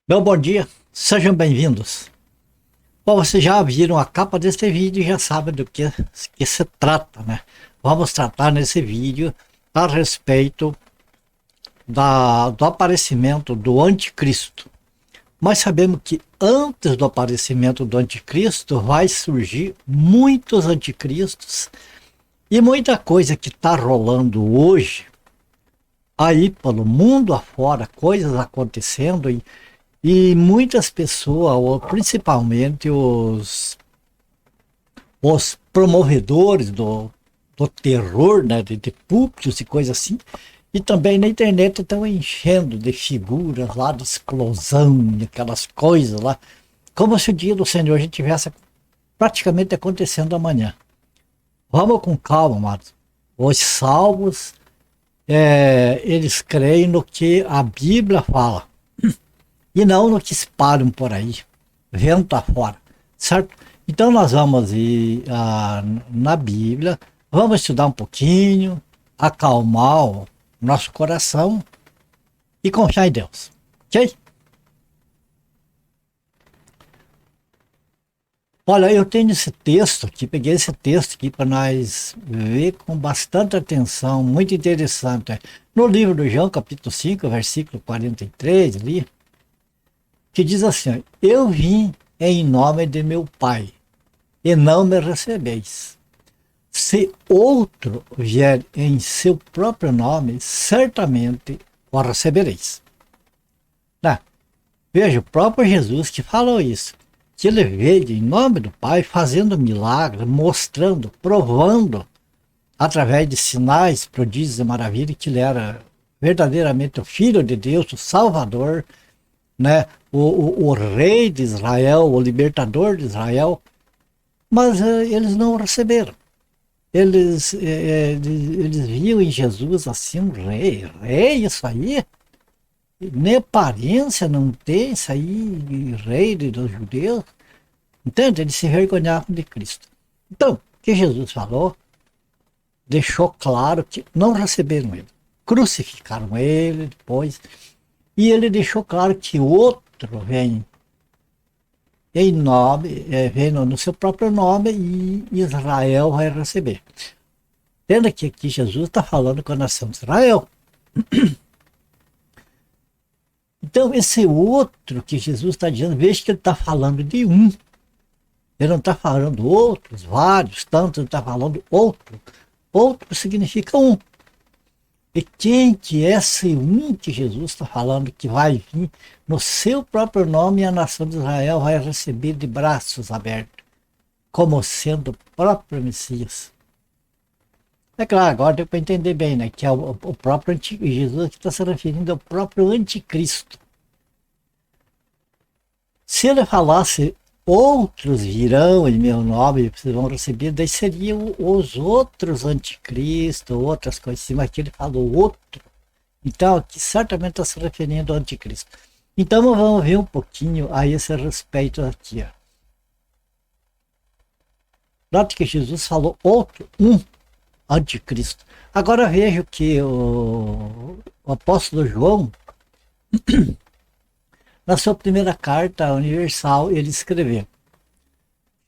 Meu bom dia, sejam bem-vindos. Bom, vocês já viram a capa desse vídeo e já sabem do que se trata, né? Vamos tratar nesse vídeo a respeito do aparecimento do anticristo. Mas sabemos que antes do aparecimento do anticristo vai surgir muitos anticristos e muita coisa que está rolando hoje aí pelo mundo afora, coisas acontecendo e muitas pessoas, ou principalmente os promovedores do terror, né, de púlpitos e coisas assim, e também na internet estão enchendo de figuras lá de explosão, e aquelas coisas lá, como se o dia do Senhor já tivesse praticamente acontecendo amanhã. Vamos com calma, amados. Os salvos, eles creem no que a Bíblia fala e não no que espalham por aí, vento afora, certo? Então nós vamos ir na Bíblia, vamos estudar um pouquinho, acalmar o nosso coração e confiar em Deus, ok? Olha, eu tenho esse texto aqui, peguei esse texto aqui para nós ver com bastante atenção, muito interessante. No livro do João, capítulo 5, versículo 43, ali, que diz assim: eu vim em nome de meu Pai, e não me recebeis. Se outro vier em seu próprio nome, certamente o recebereis. Né? Veja, o próprio Jesus que falou isso, que ele veio em nome do Pai, fazendo milagres, mostrando, provando, através de sinais, prodígios e maravilhas, que ele era verdadeiramente o Filho de Deus, o Salvador, né? O rei de Israel, o libertador de Israel, mas eles não o receberam. Eles viam em Jesus assim um rei, rei, isso aí, nem aparência não tem, isso aí, rei dos judeus, entende? Eles se envergonhavam de Cristo. Então, o que Jesus falou, deixou claro que não receberam ele, crucificaram ele depois, e ele deixou claro que outro vem em nome, vem no seu próprio nome e Israel vai receber. Entenda que aqui Jesus está falando com a nação de Israel. Então, esse outro que Jesus está dizendo, veja que ele está falando de um. Ele não está falando outros, vários, tantos, ele está falando outro. Outro significa um. E quem que é esse um que Jesus está falando que vai vir no seu próprio nome e a nação de Israel vai receber de braços abertos, como sendo o próprio Messias? É claro, agora deu para entender bem, né? Que é o próprio Jesus que está se referindo ao próprio anticristo. Se ele falasse outros virão em meu nome, vocês vão receber, daí seriam os outros anticristos, outras coisas assim, mas aqui ele falou outro. Então aqui certamente está se referindo ao anticristo. Então vamos ver um pouquinho a esse respeito aqui. Ó. Note que Jesus falou outro, um anticristo. Agora vejo que o apóstolo João, na sua primeira carta universal, ele escreveu: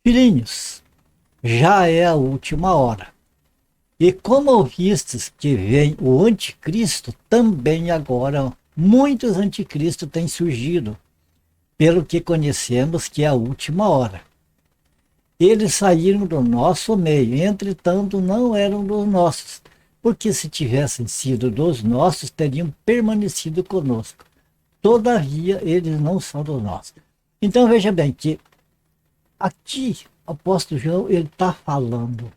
filhinhos, já é a última hora. E como ouvistes que vem o anticristo, também agora muitos anticristos têm surgido, pelo que conhecemos que é a última hora. Eles saíram do nosso meio, entretanto não eram dos nossos, porque se tivessem sido dos nossos, teriam permanecido conosco. Todavia, eles não são dos nossos. Então veja bem que aqui o apóstolo João ele está falando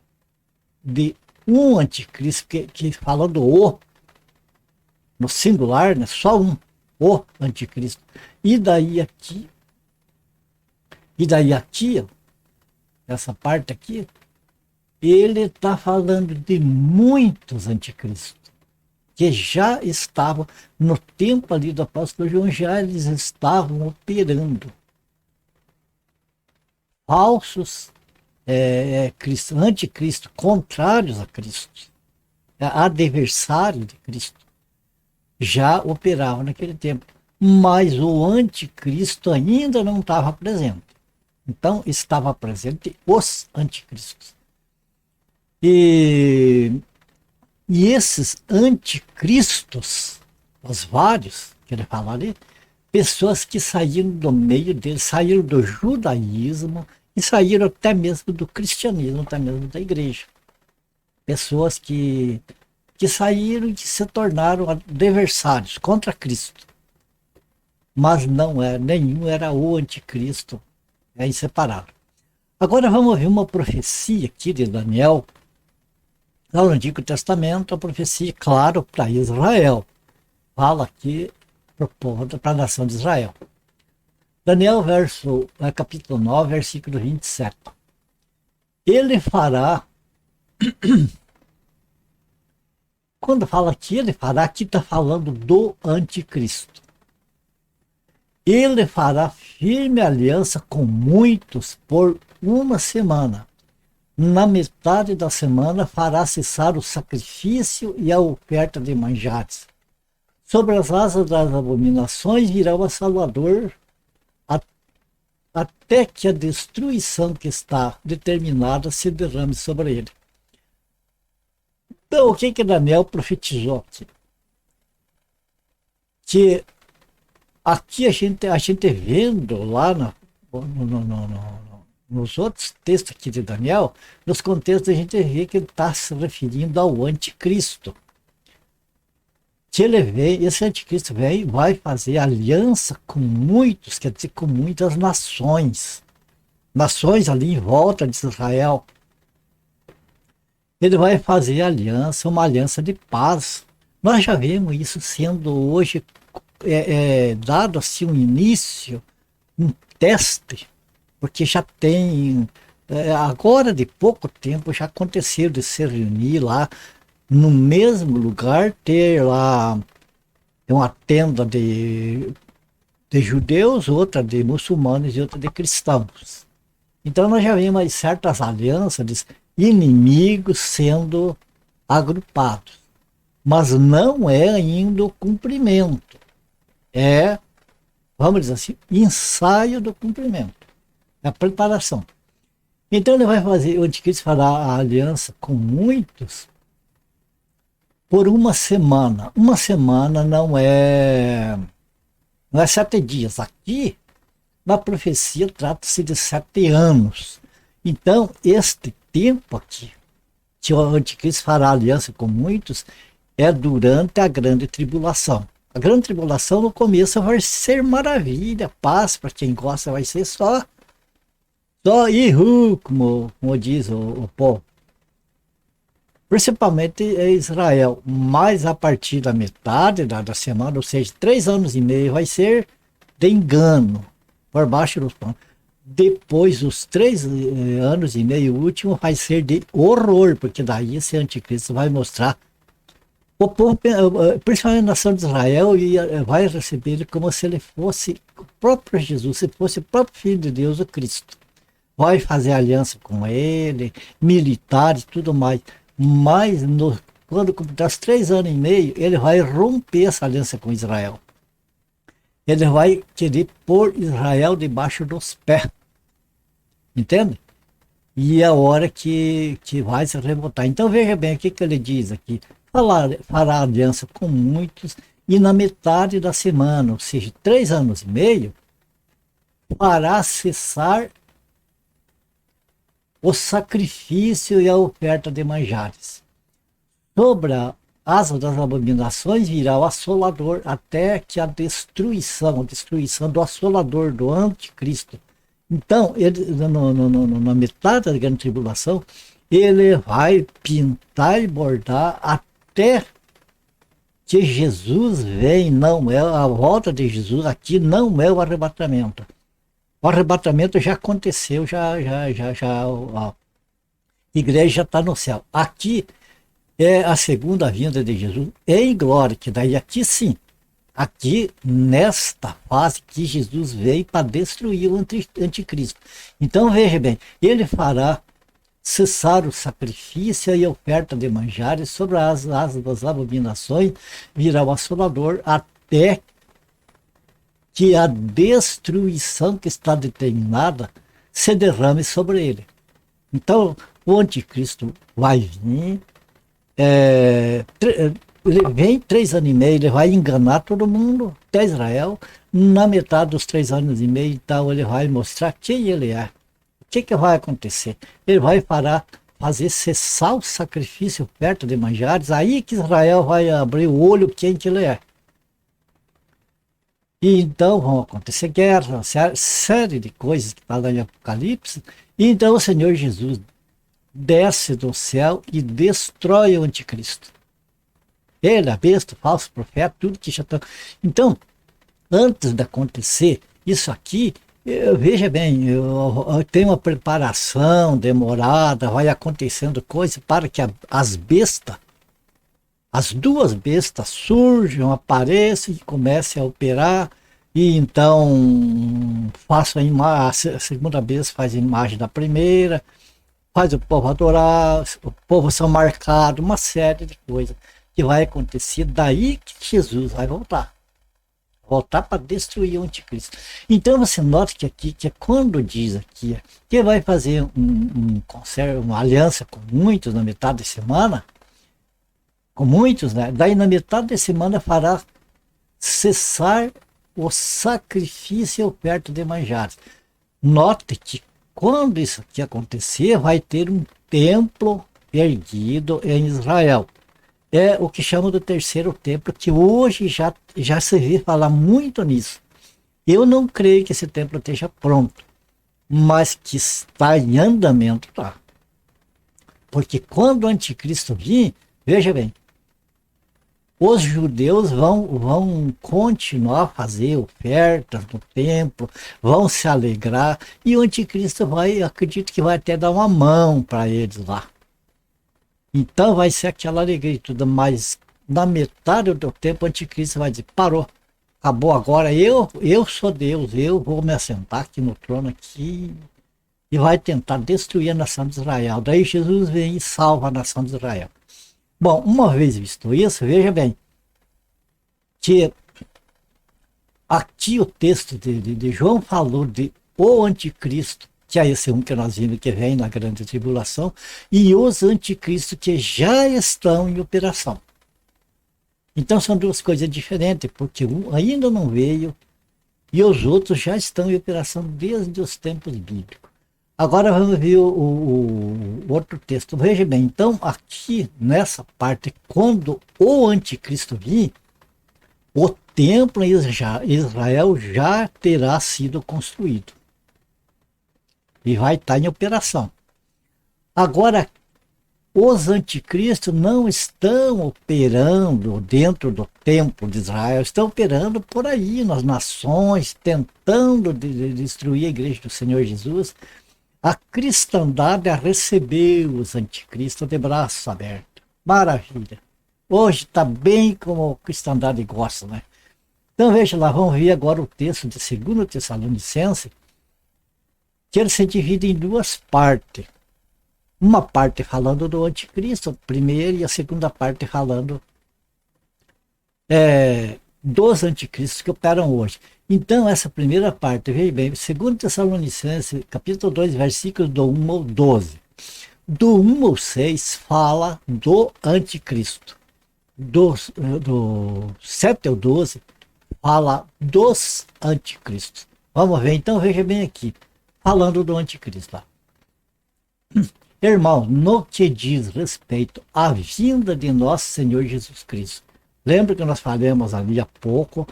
de um anticristo, que falando o, no singular, né, só um, o anticristo. E daí aqui, essa parte aqui, ele está falando de muitos anticristos que já estavam, no tempo ali do apóstolo João, já eles estavam operando. Falsos anticristo, contrários a Cristo, adversários de Cristo, já operavam naquele tempo. mas o anticristo ainda não estava presente. Então, estava presente os anticristos. E esses anticristos, os vários, que ele fala ali, pessoas que saíram do meio dele, saíram do judaísmo e saíram até mesmo do cristianismo, até mesmo da igreja. Pessoas que saíram e que se tornaram adversários contra Cristo. Mas não é, nenhum era o anticristo, é inseparável. Agora vamos ver uma profecia aqui de Daniel, lá no Antigo Testamento, a profecia, claro, para Israel. Fala aqui para a nação de Israel. Daniel, capítulo 9, versículo 27. Ele fará, quando fala que ele fará, aqui está falando do anticristo. Ele fará firme aliança com muitos por uma semana. Na metade da semana fará cessar o sacrifício e a oferta de manjares. Sobre as asas das abominações virá o Salvador, até que a destruição que está determinada se derrame sobre ele. Então, o que Daniel profetizou aqui? Que aqui a gente vendo lá nos outros textos aqui de Daniel, nos contextos a gente vê que ele está se referindo ao anticristo. Que ele vem, esse anticristo vem, vai fazer aliança com muitos, quer dizer, com muitas nações. Nações ali em volta de Israel. Ele vai fazer aliança, uma aliança de paz. Nós já vemos isso sendo hoje dado assim um início, um teste, porque já tem, agora de pouco tempo já aconteceu de se reunir lá no mesmo lugar, ter lá uma tenda de judeus, outra de muçulmanos e outra de cristãos. Então nós já vimos certas alianças de inimigos sendo agrupados, mas não é ainda o cumprimento, é, vamos dizer assim, ensaio do cumprimento, é a preparação. Então ele vai fazer, o anticristo fará a aliança com muitos por uma semana. Uma semana não é 7 dias. Aqui, na profecia, trata-se de 7 anos. Então, este tempo aqui, que o anticristo fará aliança com muitos, é durante a grande tribulação. A grande tribulação, no começo, vai ser maravilha, paz, para quem gosta, vai ser só ihu, como diz o povo. Principalmente Israel, mas a partir da metade da semana, ou seja, 3 anos e meio, vai ser de engano, por baixo dos panos. Depois, os 3 anos e meio último, vai ser de horror, porque daí esse anticristo vai mostrar o povo, principalmente a nação de Israel, vai receber ele como se ele fosse o próprio Jesus, se fosse o próprio Filho de Deus, o Cristo. Vai fazer aliança com ele, militares, tudo mais. Mas quando completar os 3 anos e meio, ele vai romper essa aliança com Israel. Ele vai querer pôr Israel debaixo dos pés. Entende? E é a hora que vai se revoltar. Então veja bem o que ele diz aqui. Fará aliança com muitos e na metade da semana, ou seja, 3 anos e meio, fará cessar o sacrifício e a oferta de manjares. Sobre a asa das abominações virá o assolador, até que a destruição do assolador, do anticristo. Então, ele, na metade da grande tribulação, ele vai pintar e bordar até que Jesus vem, não é a volta de Jesus, aqui não é o arrebatamento. O arrebatamento já aconteceu, a igreja já está no céu. Aqui é a segunda vinda de Jesus em glória, que daí aqui sim, aqui nesta fase que Jesus veio para destruir o anticristo. Então veja bem, ele fará cessar o sacrifício e a oferta de manjares, sobre as asas das abominações virá o assolador, até que a destruição que está determinada se derrame sobre ele. Então, o anticristo vai vir, ele vem 3 anos e meio, ele vai enganar todo mundo, até Israel. Na metade dos 3 anos e meio, então, ele vai mostrar quem ele é. O que vai acontecer? Ele vai fazer cessar o sacrifício perto de manjares, aí que Israel vai abrir o olho quem que ele é. E então vão acontecer guerras, uma série de coisas que está lá em Apocalipse. E então o Senhor Jesus desce do céu e destrói o anticristo. Ele, a besta, o falso profeta, tudo que já está. Então, antes de acontecer isso aqui, veja bem, tem uma preparação demorada, vai acontecendo coisa para que as bestas, as 2 bestas surjam, apareçam e comecem a operar, e então façam a segunda besta faz a imagem da primeira, faz o povo adorar, o povo são marcados, uma série de coisas que vai acontecer, daí que Jesus vai voltar para destruir o anticristo. Então você nota que aqui, que quando diz aqui que vai fazer uma aliança com muitos na metade da semana, com muitos, né? Daí na metade da semana fará cessar o sacrifício perto de manjares. Note que quando isso aqui acontecer, vai ter um templo erguido em Israel. É o que chamam do terceiro templo, que hoje já se vê falar muito nisso. Eu não creio que esse templo esteja pronto, mas que está em andamento, tá? Porque quando o anticristo vir, veja bem, os judeus vão continuar a fazer ofertas no templo, vão se alegrar, e o anticristo acredito que vai até dar uma mão para eles lá. Então vai ser aquela alegria e tudo, mas na metade do tempo o anticristo vai dizer, parou, acabou agora, eu sou Deus, eu vou me assentar aqui no trono aqui, e vai tentar destruir a nação de Israel. Daí Jesus vem e salva a nação de Israel. Bom, uma vez visto isso, veja bem, que aqui o texto de João falou de o anticristo, que é esse que nós vimos que vem na grande tribulação, e os anticristos que já estão em operação. Então são 2 coisas diferentes, porque um ainda não veio e os outros já estão em operação desde os tempos bíblicos. Agora vamos ver o outro texto. Veja bem, então aqui nessa parte, quando o anticristo vir, o templo em Israel já terá sido construído e vai estar em operação. Agora, os anticristos não estão operando dentro do templo de Israel, estão operando por aí, nas nações, tentando destruir a igreja do Senhor Jesus. A cristandade recebeu os anticristos de braços abertos. Maravilha. Hoje está bem como a cristandade gosta, né? Então veja lá, vamos ver agora o texto de 2 Tessalonicenses, que ele se divide em 2 partes. Uma parte falando do anticristo, a primeira, e a segunda parte falando dos anticristos que operam hoje. Então, essa primeira parte, veja bem, 2 Tessalonicenses, capítulo 2, versículos do 1 ao 12. Do 1 ao 6 fala do anticristo. Do 7 ao 12 fala dos anticristos. Vamos ver, então, veja bem aqui, falando do anticristo lá. Irmão, no que diz respeito à vinda de nosso Senhor Jesus Cristo, lembra que nós falamos ali há pouco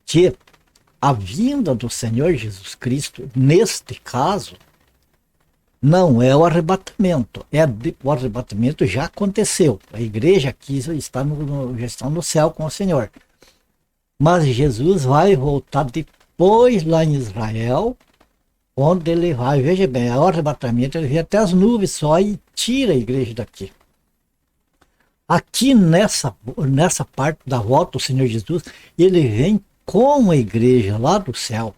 que a vinda do Senhor Jesus Cristo, neste caso, não é o arrebatamento. O arrebatamento já aconteceu. A igreja aqui já está no céu com o Senhor. Mas Jesus vai voltar depois lá em Israel, onde ele vai, veja bem, o arrebatamento, ele vem até as nuvens só e tira a igreja daqui. Aqui nessa parte da volta do Senhor Jesus, ele vem com a igreja lá do céu,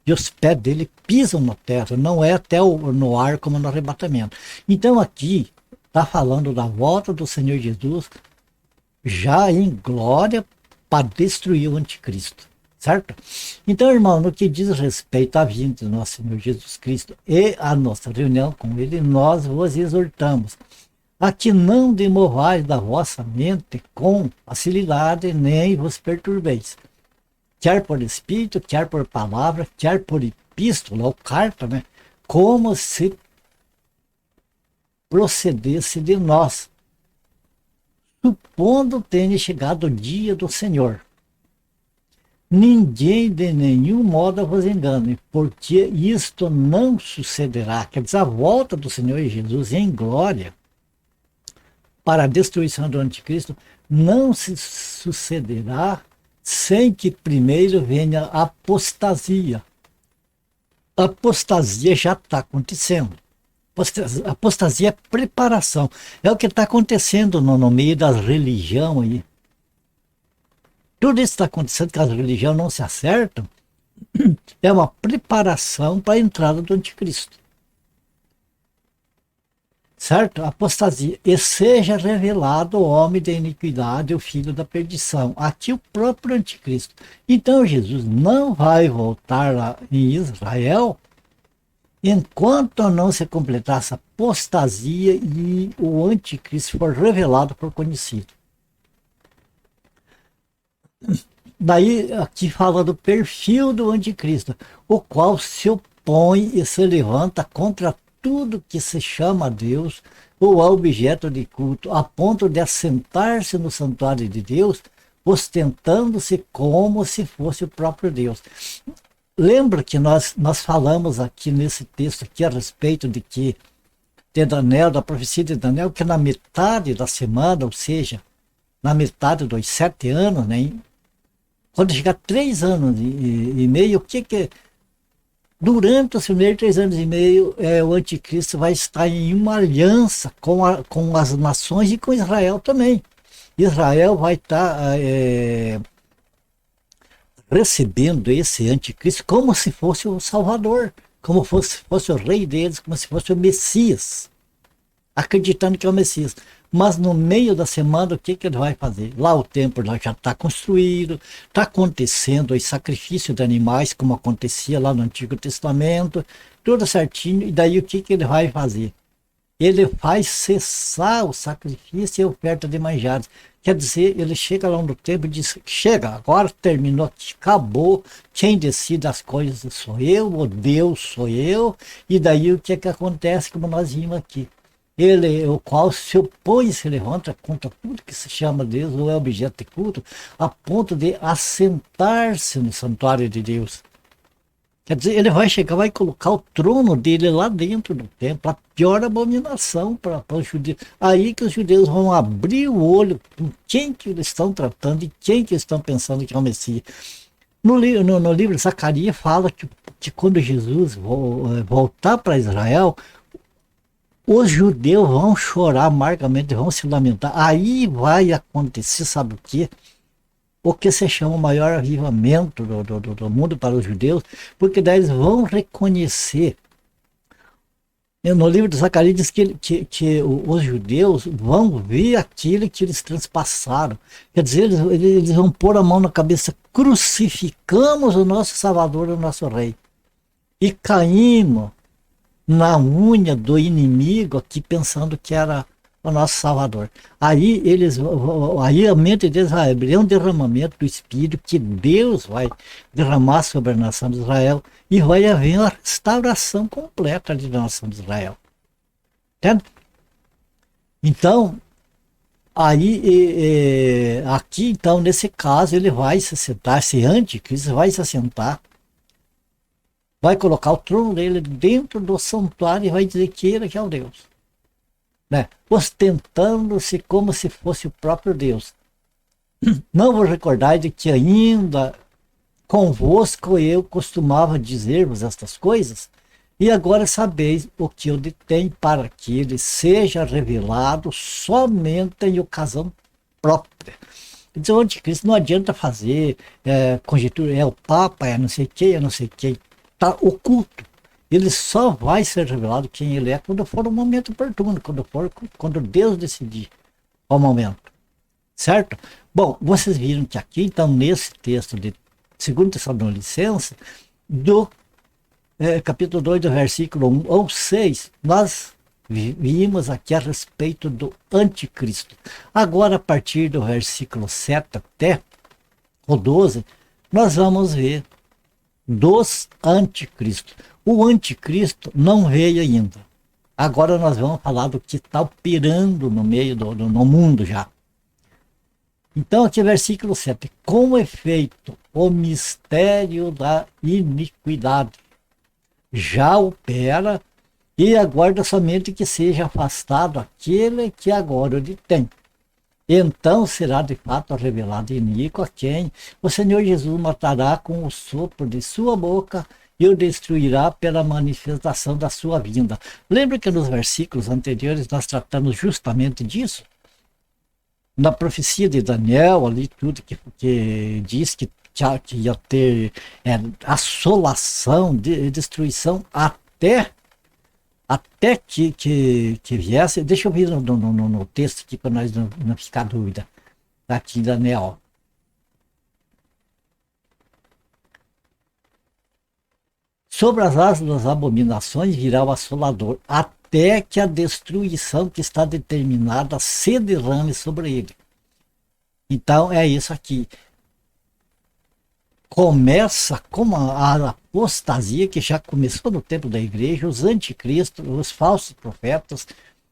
e os pés dele pisam na terra, não é até no ar como no arrebatamento. Então aqui está falando da volta do Senhor Jesus, já em glória, para destruir o anticristo. certo? Então, irmão, no que diz respeito à vinda do nosso Senhor Jesus Cristo e à nossa reunião com Ele, nós vos exortamos a que não demovais da vossa mente com facilidade, nem vos perturbeis, quer por espírito, quer por palavra, quer por epístola ou carta, né? Como se procedesse de nós, supondo tenha chegado o dia do Senhor. Ninguém de nenhum modo vos engane, porque isto não sucederá. Quer dizer, a volta do Senhor Jesus em glória para a destruição do anticristo não se sucederá sem que primeiro venha a apostasia. A apostasia já está acontecendo. Apostasia é preparação. É o que está acontecendo no meio das religiões aí. Tudo isso está acontecendo, que as religiões não se acertam, é uma preparação para a entrada do anticristo. Certo? Apostasia. E seja revelado o homem da iniquidade, o filho da perdição. Aqui o próprio anticristo. Então Jesus não vai voltar lá em Israel enquanto não se completar essa apostasia e o anticristo for revelado, por conhecido. Daí aqui fala do perfil do anticristo, o qual se opõe e se levanta contra tudo que se chama Deus ou a objeto de culto, a ponto de assentar-se no santuário de Deus, ostentando-se como se fosse o próprio Deus. Lembra que nós falamos aqui nesse texto aqui a respeito de que de Daniel, da profecia de Daniel, que na metade da semana, ou seja, na metade dos 7 anos, né, quando chegar 3 anos e meio, durante os primeiros 3 anos e meio, o anticristo vai estar em uma aliança com as nações e com Israel também. Israel vai estar recebendo esse anticristo como se fosse o Salvador, como se fosse o rei deles, como se fosse o Messias, acreditando que é o Messias. Mas no meio da semana, o que ele vai fazer? Lá o templo já está construído, está acontecendo o sacrifício de animais, como acontecia lá no Antigo Testamento, tudo certinho. E daí o que ele vai fazer? Ele vai cessar o sacrifício e a oferta de manjares. Quer dizer, ele chega lá no templo e diz: chega, agora terminou, acabou, quem decide as coisas sou eu, o Deus sou eu. E daí o que acontece, como nós vimos aqui? Ele, o qual se opõe e se levanta contra tudo que se chama Deus ou é objeto de culto, a ponto de assentar-se no santuário de Deus. Quer dizer, ele vai chegar, vai colocar o trono dele lá dentro do templo, a pior abominação para os judeus. Aí que os judeus vão abrir o olho com quem que eles estão tratando e quem que eles estão pensando que é o Messias. No livro de Zacarias fala que quando Jesus voltar para Israel, os judeus vão chorar amargamente, vão se lamentar. Aí vai acontecer, sabe o quê? O que se chama o maior avivamento do mundo para os judeus, porque daí eles vão reconhecer. No livro de Zacarias diz que os judeus vão ver aquilo que eles transpassaram. Quer dizer, eles vão pôr a mão na cabeça: crucificamos o nosso Salvador, o nosso Rei. E caímos na unha do inimigo aqui, pensando que era o nosso Salvador. Aí a mente deles vai abrir um derramamento do Espírito que Deus vai derramar sobre a nação de Israel e vai haver uma restauração completa ali da nação de Israel. Entende? Então, aqui então, nesse caso, ele vai se sentar, esse anticristo vai se sentar, vai colocar o trono dele dentro do santuário e vai dizer que ele é o Deus, né? Ostentando-se como se fosse o próprio Deus. Não vos recordai de que ainda convosco eu costumava dizer-vos estas coisas, e agora sabeis o que eu detenho, para que ele seja revelado somente em ocasião própria. Então, o anticristo não adianta fazer conjectura, é o Papa, é não sei quem, é não sei quem. Está oculto. Ele só vai ser revelado quem ele é quando for o momento oportuno, quando Deus decidir o momento. Certo? Bom, vocês viram que aqui, então, nesse texto de 2 Tessalonicenses, do capítulo 2, do versículo 1 ou 6, nós vimos aqui a respeito do anticristo. Agora, a partir do versículo 7 até o 12, nós vamos ver dos anticristos. O anticristo não veio ainda. Agora nós vamos falar do que está operando no meio no mundo já. Então, aqui versículo 7. Com efeito, o mistério da iniquidade já opera e aguarda somente que seja afastado aquele que agora o detém. Então será de fato revelado iníquo a quem o Senhor Jesus matará com o sopro de sua boca e o destruirá pela manifestação da sua vinda. Lembra que nos versículos anteriores nós tratamos justamente disso? Na profecia de Daniel, ali tudo que diz que ia ter assolação, destruição até que viesse. Deixa eu vir no texto aqui para nós não ficar dúvida. Aqui, Daniel. Sobre as asas das abominações virá o assolador, até que a destruição que está determinada se derrame sobre ele. Então é isso aqui. Começa com a apostasia que já começou no tempo da igreja, os anticristos, os falsos profetas,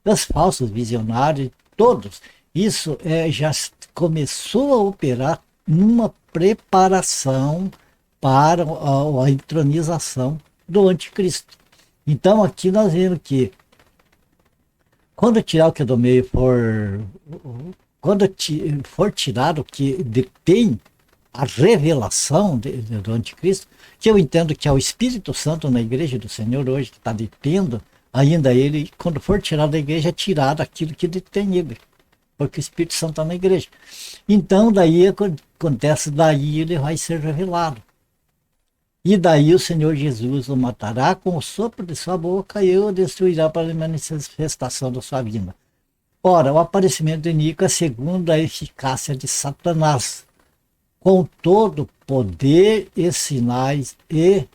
os falsos visionários, todos. Isso já começou a operar numa preparação para a entronização do anticristo. Então aqui nós vemos que quando tirar o que é do meio quando for tirar o que detém a revelação do anticristo, que eu entendo que é o Espírito Santo na igreja do Senhor hoje, que está detendo ainda ele, quando for tirado da igreja, é tirado aquilo que detém ele, porque o Espírito Santo está na igreja. Então daí acontece, daí ele vai ser revelado. E daí o Senhor Jesus o matará com o sopro de sua boca e o destruirá para a manifestação da sua vinda. Ora, o aparecimento de Nico é segundo a eficácia de Satanás, com todo poder e sinais e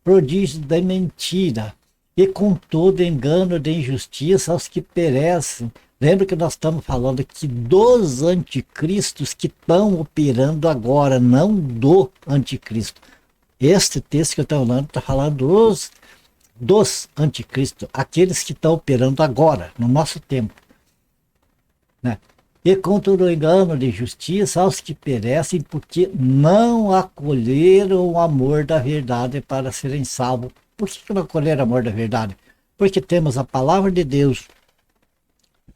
prodígios de mentira, e com todo engano de injustiça aos que perecem. Lembra que nós estamos falando aqui dos anticristos que estão operando agora, não do anticristo. Este texto que eu estou falando está falando dos anticristos, aqueles que estão operando agora, no nosso tempo. Né? E com todo engano de justiça aos que perecem, porque não acolheram o amor da verdade para serem salvos. Por que não acolheram o amor da verdade? Porque temos a palavra de Deus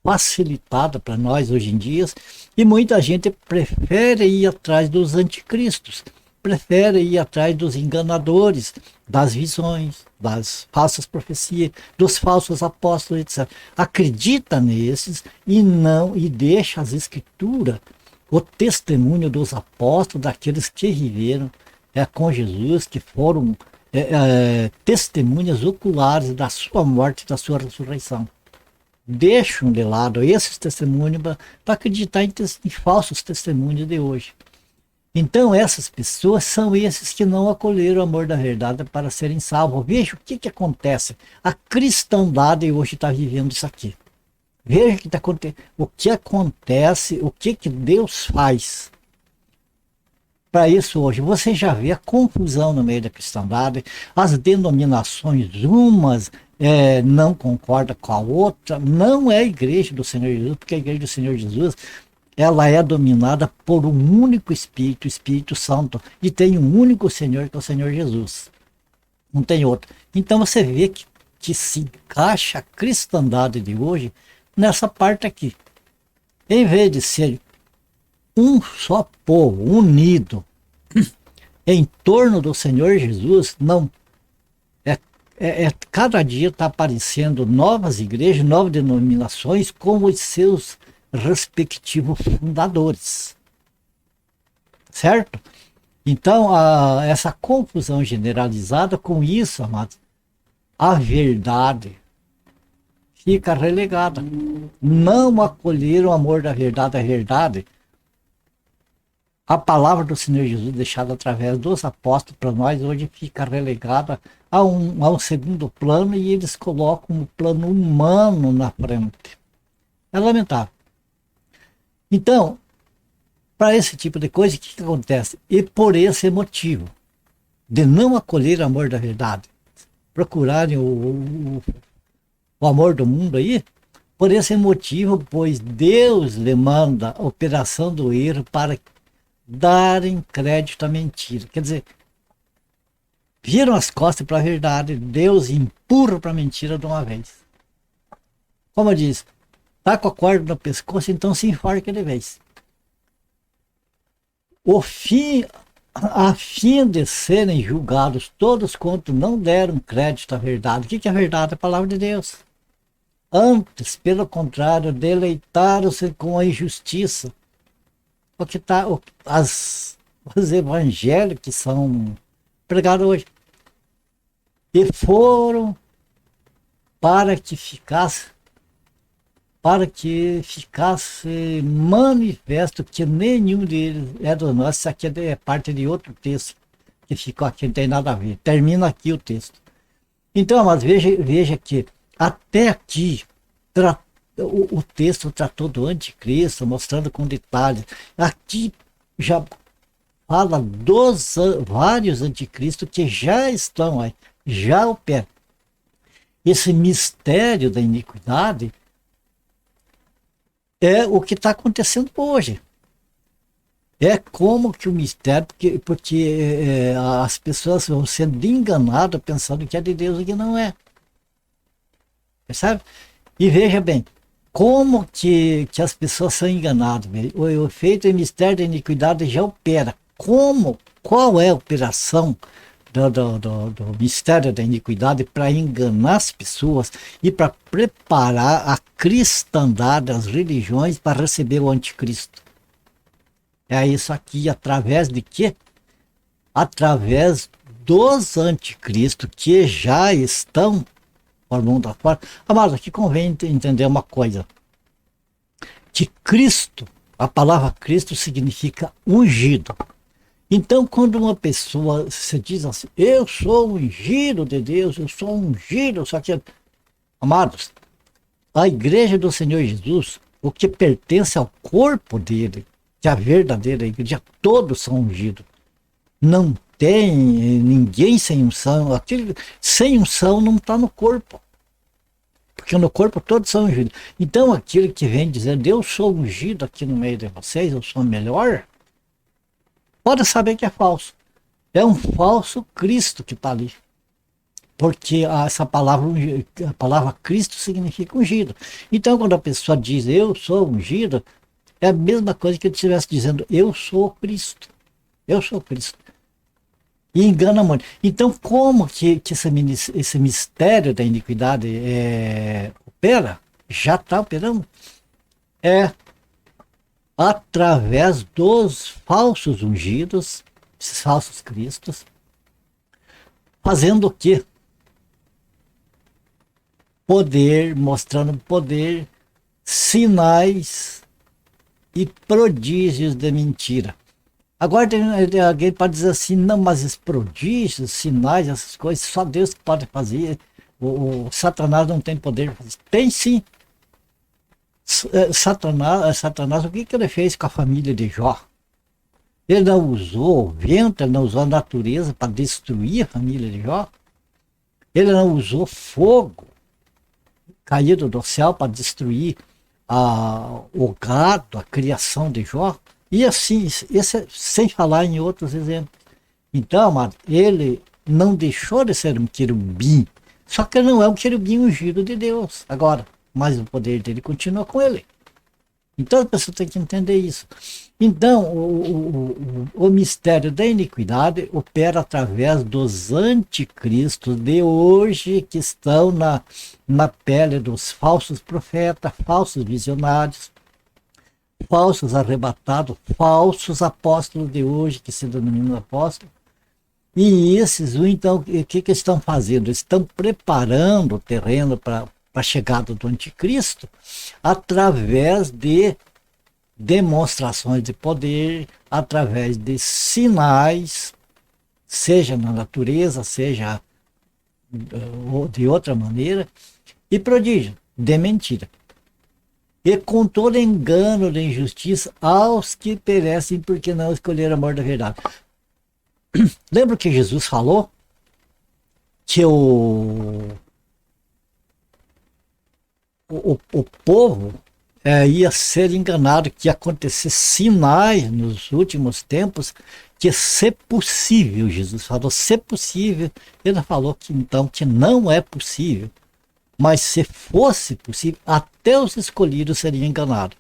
facilitada para nós hoje em dia, e muita gente prefere ir atrás dos anticristos, prefere ir atrás dos enganadores, das visões, das falsas profecias, dos falsos apóstolos, etc. Acredita nesses e deixa as escrituras, o testemunho dos apóstolos, daqueles que viveram com Jesus, que foram testemunhas oculares da sua morte e da sua ressurreição. Deixam de lado esses testemunhos para acreditar em falsos testemunhos de hoje. Então essas pessoas são esses que não acolheram o amor da verdade para serem salvos. Veja o que acontece. A cristandade hoje está vivendo isso aqui. Veja o que acontece, o que Deus faz para isso hoje. Você já vê a confusão no meio da cristandade, as denominações, umas não concordam com a outra. Não é a igreja do Senhor Jesus, porque a igreja do Senhor Jesus ela é dominada por um único Espírito, o Espírito Santo, e tem um único Senhor, que é o Senhor Jesus. Não tem outro. Então você vê que se encaixa a cristandade de hoje nessa parte aqui. Em vez de ser um só povo, unido, em torno do Senhor Jesus, não. Cada dia está aparecendo novas igrejas, novas denominações, com os seus respectivos fundadores, certo? Então essa confusão generalizada, com isso, amados, a verdade fica relegada. Não acolheram o amor da verdade. A verdade A palavra do Senhor Jesus deixada através dos apóstolos para nós hoje fica relegada a um segundo plano e eles colocam o plano humano na frente. É lamentável. Então, para esse tipo de coisa, o que acontece? E por esse motivo de não acolher o amor da verdade, procurarem o amor do mundo aí, por esse motivo, pois Deus lhe manda a operação do erro para darem crédito à mentira. Quer dizer, viram as costas para a verdade, Deus empurra para a mentira de uma vez. Como eu disse, tá com a corda no pescoço, então se enforca de vez. A fim de serem julgados todos quanto não deram crédito à verdade. O que é a verdade? A palavra de Deus. Antes, pelo contrário, deleitaram-se com a injustiça. Porque os evangelhos que são pregados hoje. E foram para que ficasse manifesto que nenhum deles é do nosso. Isso aqui é parte de outro texto que ficou aqui, não tem nada a ver. Termina aqui o texto. Então, mas veja que até aqui o texto tratou do anticristo, mostrando com detalhes. Aqui já fala dos vários anticristos que já estão aí, já operam. Esse mistério da iniquidade é o que está acontecendo hoje. É como que o mistério, porque as pessoas vão sendo enganadas pensando que é de Deus e que não é. Percebe? E veja bem, como que as pessoas são enganadas. O efeito e mistério da iniquidade já opera. Qual é a operação do mistério da iniquidade para enganar as pessoas e para preparar a cristandade, as religiões, para receber o anticristo? É isso aqui, através de quê? Através dos anticristos que já estão por mundo afora. Amados, aqui convém entender uma coisa. Que Cristo, a palavra Cristo significa ungido. Então, quando uma pessoa se diz assim, eu sou ungido de Deus, eu sou ungido, só que, amados, a igreja do Senhor Jesus, o que pertence ao corpo dele, que é a verdadeira igreja, todos são ungidos. Não tem ninguém sem unção. Sem unção não está no corpo. Porque no corpo todos são ungidos. Então aquele que vem dizendo, eu sou ungido aqui no meio de vocês, eu sou melhor, pode saber que é falso. É um falso Cristo que está ali. Porque a palavra Cristo significa ungido. Então quando a pessoa diz, eu sou ungido, é a mesma coisa que ele estivesse dizendo, eu sou Cristo. Eu sou Cristo. E engana muito. Então, como que esse mistério da iniquidade opera? Já está operando? É através dos falsos ungidos, esses falsos cristos, fazendo o quê? Poder, mostrando poder, sinais e prodígios de mentira. Agora tem alguém pode dizer assim, não, mas esses prodígios, sinais, essas coisas, só Deus que pode fazer. O Satanás não tem poder de fazer. Tem sim. Satanás, o que ele fez com a família de Jó? Ele não usou o vento, ele não usou a natureza para destruir a família de Jó. Ele não usou fogo caído do céu para destruir o gado, a criação de Jó. E assim, sem falar em outros exemplos. Então, amado, ele não deixou de ser um querubim, só que ele não é um querubim ungido de Deus. Agora, mas o poder dele continua com ele. Então a pessoa tem que entender isso. Então, o mistério da iniquidade opera através dos anticristos de hoje que estão na pele dos falsos profetas, falsos visionários, falsos arrebatados, falsos apóstolos de hoje, que se denominam apóstolos. E esses, então, o que estão fazendo? Estão preparando o terreno para a chegada do anticristo através de demonstrações de poder através de sinais, seja na natureza, seja de outra maneira, e prodígio de mentira. E com todo engano de injustiça aos que perecem porque não escolheram a amor da verdade. Lembra que Jesus falou que o povo ia ser enganado, que ia acontecer sinais nos últimos tempos, que se possível, Jesus falou, se possível, ele falou que então que não é possível, mas se fosse possível, até os escolhidos seriam enganados.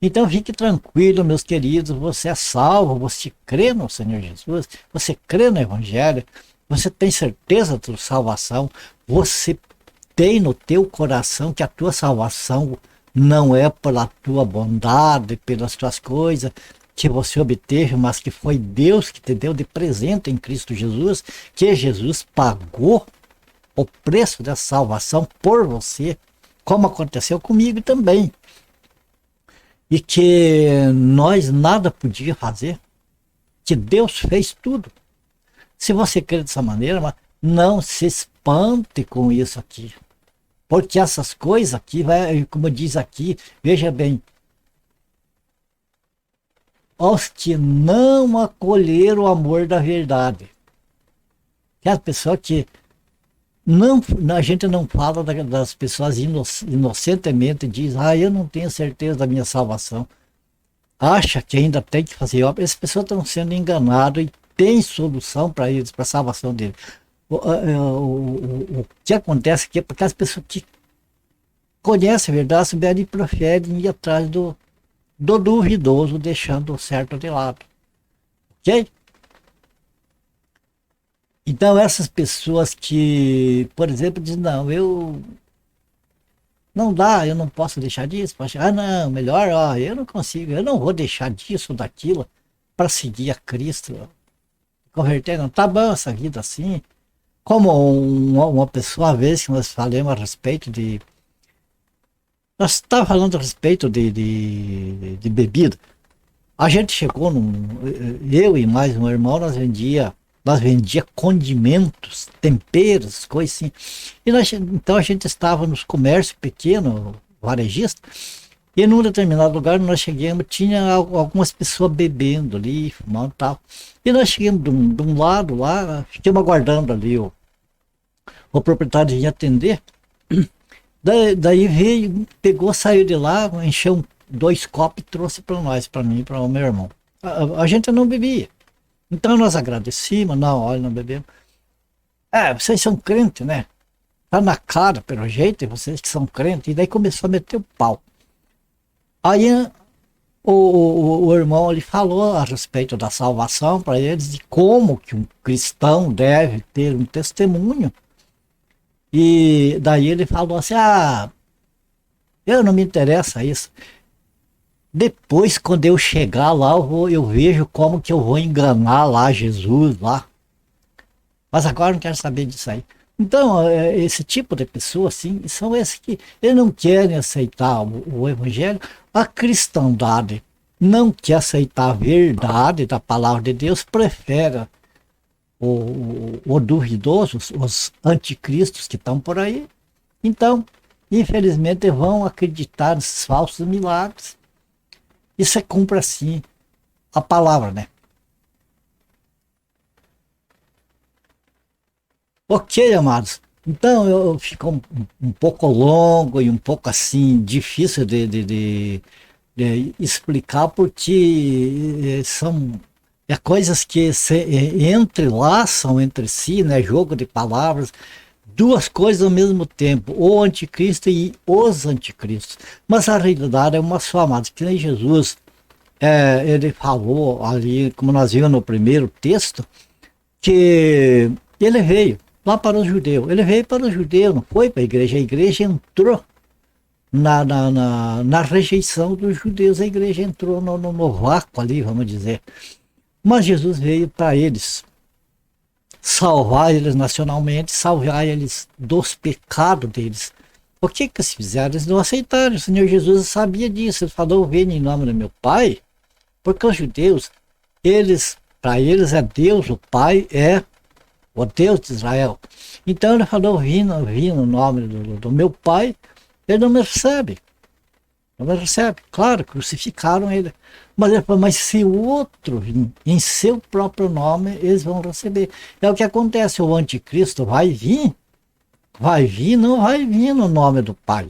Então fique tranquilo, meus queridos, você é salvo, você crê no Senhor Jesus, você crê no Evangelho, você tem certeza da sua salvação, você tem no teu coração que a tua salvação não é pela tua bondade, pelas tuas coisas que você obteve, mas que foi Deus que te deu de presente em Cristo Jesus, que Jesus pagou o preço da salvação por você, como aconteceu comigo também. E que nós nada podia fazer, que Deus fez tudo. Se você crê dessa maneira, mas não se espante com isso aqui. Porque essas coisas aqui, como diz aqui, veja bem, aos que não acolheram o amor da verdade. Que as pessoas que não, a gente não fala das pessoas inocentemente, diz, eu não tenho certeza da minha salvação. Acha que ainda tem que fazer obra. Essas pessoas estão sendo enganadas e tem solução para eles, para a salvação deles. O que acontece aqui é porque as pessoas que conhecem a verdade, souberem e preferem ir atrás do duvidoso, deixando o certo de lado. Ok? Então essas pessoas que, por exemplo, dizem, não, não dá, eu não posso deixar disso, não, melhor, eu não consigo, eu não vou deixar disso, daquilo, para seguir a Cristo, converter, não, tá bom essa vida assim. Como uma pessoa, uma vez que nós falamos a respeito de, nós estávamos falando a respeito de bebida, a gente chegou, eu e mais um irmão, nós vendia condimentos, temperos, coisas assim. Então a gente estava nos comércios pequenos, varejistas, e num determinado lugar nós chegamos, tinha algumas pessoas bebendo ali, fumando e tal. E nós chegamos de um lado lá, ficamos aguardando ali o proprietário ia atender. Daí veio, pegou, saiu de lá, encheu 2 copos e trouxe para nós, para mim e para o meu irmão. A gente não bebia. Então nós agradecemos, não, olha, não bebemos. Vocês são crentes, né? Tá na cara, pelo jeito, vocês que são crentes. E daí começou a meter o pau. Aí o irmão ele falou a respeito da salvação para eles, de como que um cristão deve ter um testemunho. E daí ele falou assim, eu não me interessa isso. Depois, quando eu chegar lá, eu vejo como que eu vou enganar lá Jesus lá. Mas agora eu não quero saber disso aí. Então, esse tipo de pessoa, assim, são esses que eles não querem aceitar o evangelho. A cristandade não quer aceitar a verdade da palavra de Deus, prefere o duvidoso, os anticristos que estão por aí. Então, infelizmente, vão acreditar nesses falsos milagres. Isso é cumpre assim a palavra, né? Ok, amados. Então eu fico um pouco longo e um pouco assim difícil de explicar porque são coisas que se entrelaçam entre si, né? Jogo de palavras, duas coisas ao mesmo tempo, o anticristo e os anticristos. Mas a realidade é uma só, amados, que nem Jesus, ele falou ali, como nós vimos no primeiro texto, que ele veio lá para os judeus. Ele veio para os judeus, não foi para a igreja entrou na rejeição dos judeus, a igreja entrou no vácuo ali, vamos dizer. Mas Jesus veio para eles, salvar eles nacionalmente, salvar eles dos pecados deles. O que que eles fizeram? Eles não aceitaram. O Senhor Jesus sabia disso. Ele falou, venha em nome do meu Pai, porque os judeus, para eles é Deus, o Pai é o Deus de Israel. Então ele falou, vim no nome do meu Pai, ele não me recebe. Não me recebe. Claro, crucificaram ele. Mas ele falou, mas se o outro vir em seu próprio nome, eles vão receber. É o que acontece, o anticristo vai vir, não vai vir no nome do Pai.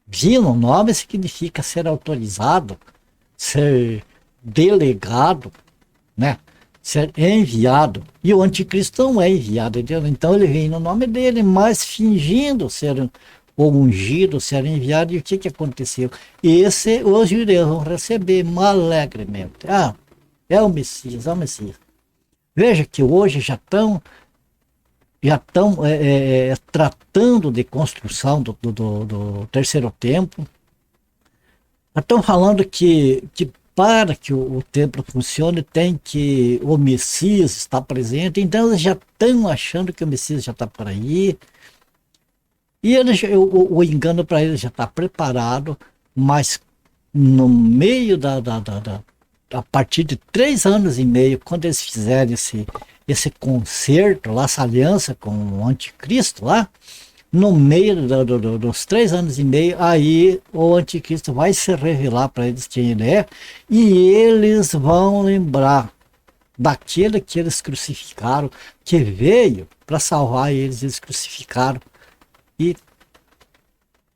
Vir no nome significa ser autorizado, ser delegado, né? Ser enviado. E o anticristo não é enviado, entendeu? Então ele vem no nome dele, mas fingindo ser o ungido, ser enviado. E o que aconteceu? Os judeus vão receber alegremente. Ah, é o Messias, é o Messias. Veja que hoje já estão tratando de construção do terceiro templo. Estão falando que para que o templo funcione tem que o Messias estar presente. Então eles já estão achando que o Messias já está por aí. E o engano para eles já está preparado, mas no meio a partir de 3 anos e meio, quando eles fizerem esse concerto lá, essa aliança com o anticristo lá, no meio dos 3 anos e meio, aí o anticristo vai se revelar para eles quem ele é, e eles vão lembrar daquele que eles crucificaram, que veio para salvar eles, eles crucificaram e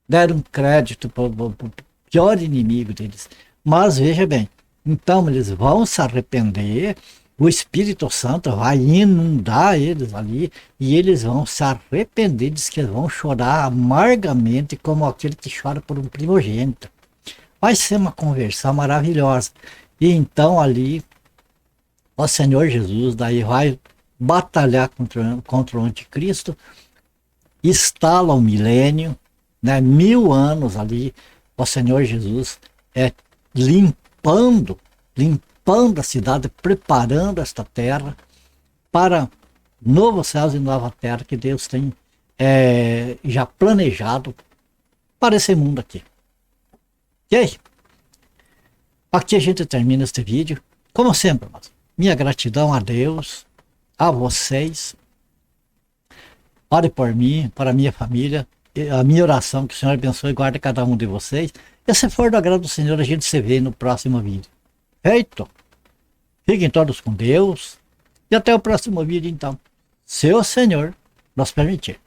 deram crédito para o pior inimigo deles. Mas veja bem, então eles vão se arrepender, o Espírito Santo vai inundar eles ali e eles vão se arrepender, diz que eles vão chorar amargamente como aquele que chora por um primogênito. Vai ser uma conversão maravilhosa. E então ali o Senhor Jesus daí vai batalhar contra o anticristo, instala o milênio, né, 1000 anos ali, o Senhor Jesus limpando a cidade, preparando esta terra para novos céus e nova terra que Deus tem já planejado para esse mundo aqui. Ok? Aqui a gente termina este vídeo. Como sempre, minha gratidão a Deus, a vocês. Ore por mim, para a minha família. A minha oração, que o Senhor abençoe e guarde cada um de vocês. E se for do agrado do Senhor, a gente se vê no próximo vídeo. Feito? Fiquem todos com Deus. E até o próximo vídeo, então. Se o Senhor nos permitir.